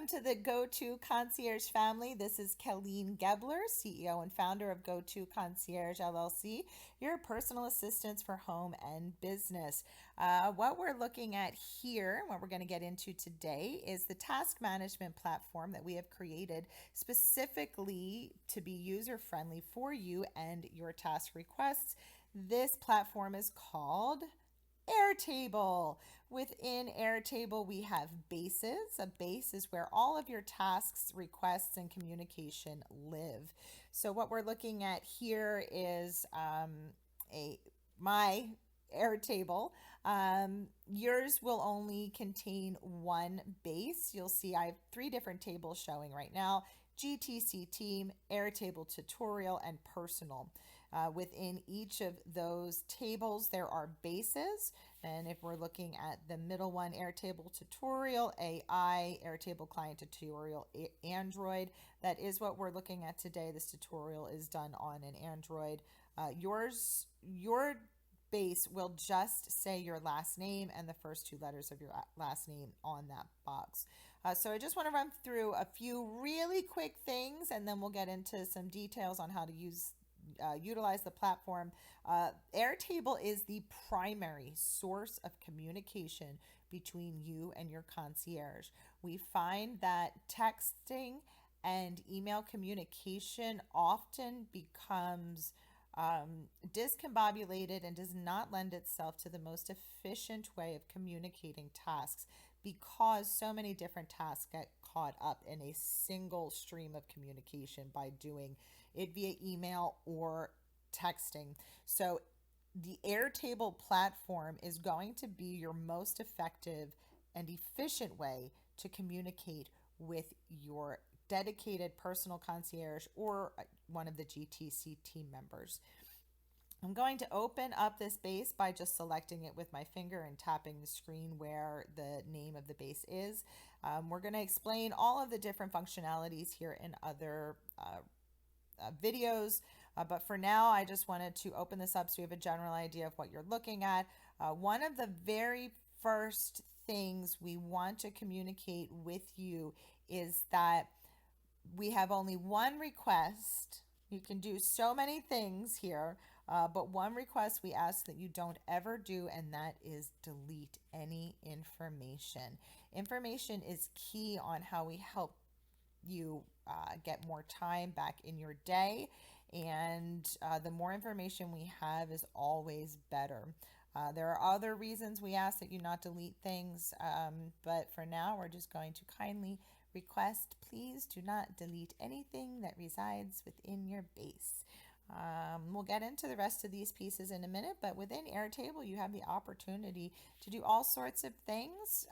Welcome to the Go-To Concierge family. This is Colleen Gebler, CEO and founder of Go-To Concierge LLC, your personal assistants for home and business. What we're looking at here, what we're going to get into today, is the task management platform that we have created specifically to be user-friendly for you and your task requests. This platform is called Airtable. Within Airtable, we have bases. A base is where all of your tasks, requests, and communication live. So what we're looking at here is my Airtable. Yours will only contain one base. You'll see I have three different tables showing right now: GTC team, Airtable tutorial, and personal. Within each of those tables, there are bases. And if we're looking at the middle one, Airtable tutorial, AI, Airtable client tutorial, Android, that is what we're looking at today. This tutorial is done on an Android. Your base will just say your last name and the first two letters of your last name on that box. So I just want to run through a few really quick things, and then we'll get into some details on how to utilize the platform. Airtable is the primary source of communication between you and your concierge. We find that texting and email communication often becomes discombobulated and does not lend itself to the most efficient way of communicating tasks, because so many different tasks get caught up in a single stream of communication by doing it via email or texting. So the Airtable platform is going to be your most effective and efficient way to communicate with your dedicated personal concierge or one of the GTC team members. I'm going to open up this base by just selecting it with my finger and tapping the screen where the name of the base is. We're going to explain all of the different functionalities here in other videos, but for now I just wanted to open this up so you have a general idea of what you're looking at. One of the very first things we want to communicate with you is that we have only one request. You can do so many things here, but one request we ask that you don't ever do, and that is delete any information. Information is key on how we help you get more time back in your day, and the more information we have is always better. There are other reasons we ask that you not delete things, but for now we're just going to kindly request, please do not delete anything that resides within your base. We'll get into the rest of these pieces in a minute, but within Airtable, you have the opportunity to do all sorts of things.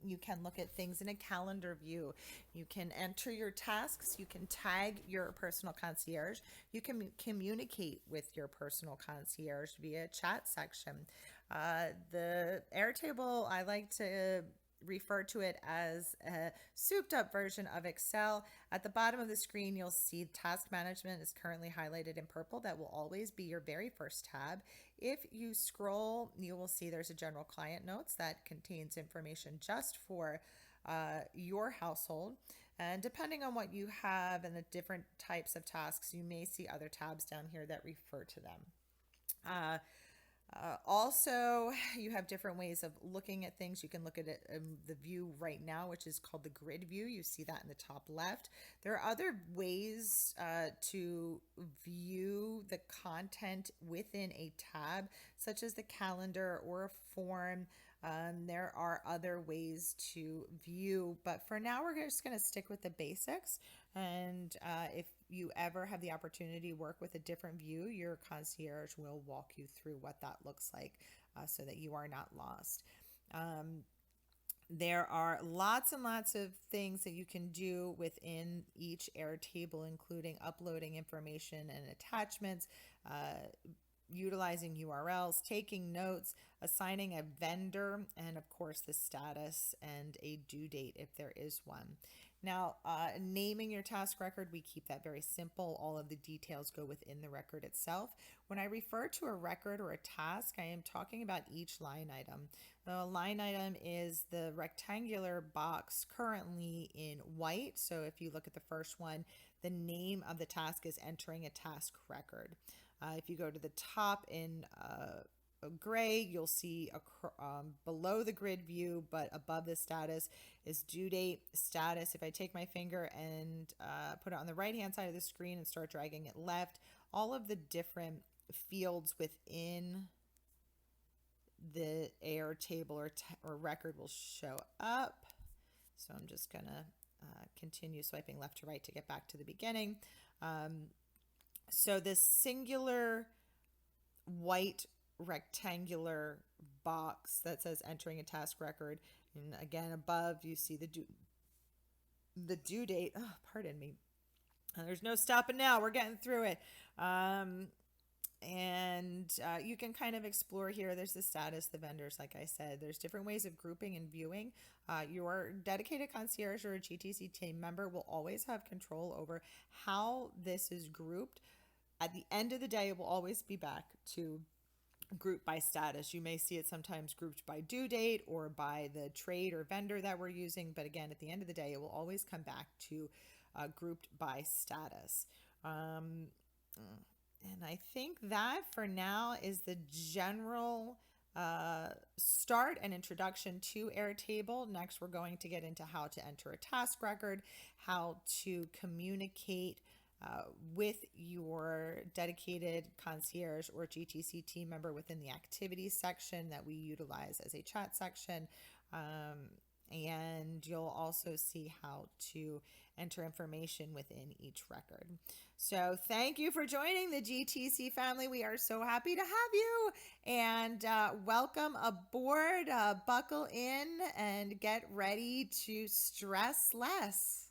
You can look at things in a calendar view. You can enter your tasks. You can tag your personal concierge. You can communicate with your personal concierge via chat section. The Airtable, I like to refer to it as a souped up version of Excel. At the bottom of the screen, you'll see task management is currently highlighted in purple. That will always be your very first tab. If you scroll, you will see there's a general client notes that contains information just for your household. And depending on what you have and the different types of tasks, you may see other tabs down here that refer to them. Also, you have different ways of looking at things. You can look at it in the view right now, which is called the grid view. You see that in the top left. There are other ways to view the content within a tab, such as the calendar or a form. There are other ways to view, but for now, we're just going to stick with the basics. And if you ever have the opportunity to work with a different view, your concierge will walk you through what that looks like so that you are not lost. There are lots and lots of things that you can do within each Airtable, including uploading information and attachments, utilizing URLs, taking notes, assigning a vendor, and of course the status and a due date if there is one. Now, naming your task record, we keep that very simple. All of the details go within the record itself. When I refer to a record or a task, I am talking about each line item. The line item is the rectangular box currently in white. So if you look at the first one, the name of the task is entering a task record. If you go to the top in gray, you'll see below the grid view, but above the status is due date status. If I take my finger and put it on the right hand side of the screen and start dragging it left, all of the different fields within the Airtable or record will show up. So I'm just gonna continue swiping left to right to get back to the beginning. So this singular white rectangular box that says entering a task record, and again above you see the due date. Oh, pardon me. There's no stopping now. We're getting through it. And you can kind of explore here. There's the status, the vendors, like I said. There's different ways of grouping and viewing. Your dedicated concierge or a GTC team member will always have control over how this is grouped. At the end of the day, it will always be back to group by status. You may see it sometimes grouped by due date or by the trade or vendor that we're using. But again, at the end of the day, it will always come back to grouped by status. And I think that for now is the general start and introduction to Airtable. Next, we're going to get into how to enter a task record, how to communicate with your dedicated concierge or GTC team member within the activities section that we utilize as a chat section. And you'll also see how to enter information within each record. So thank you for joining the GTC family. We are so happy to have you, and welcome aboard. Buckle in and get ready to stress less.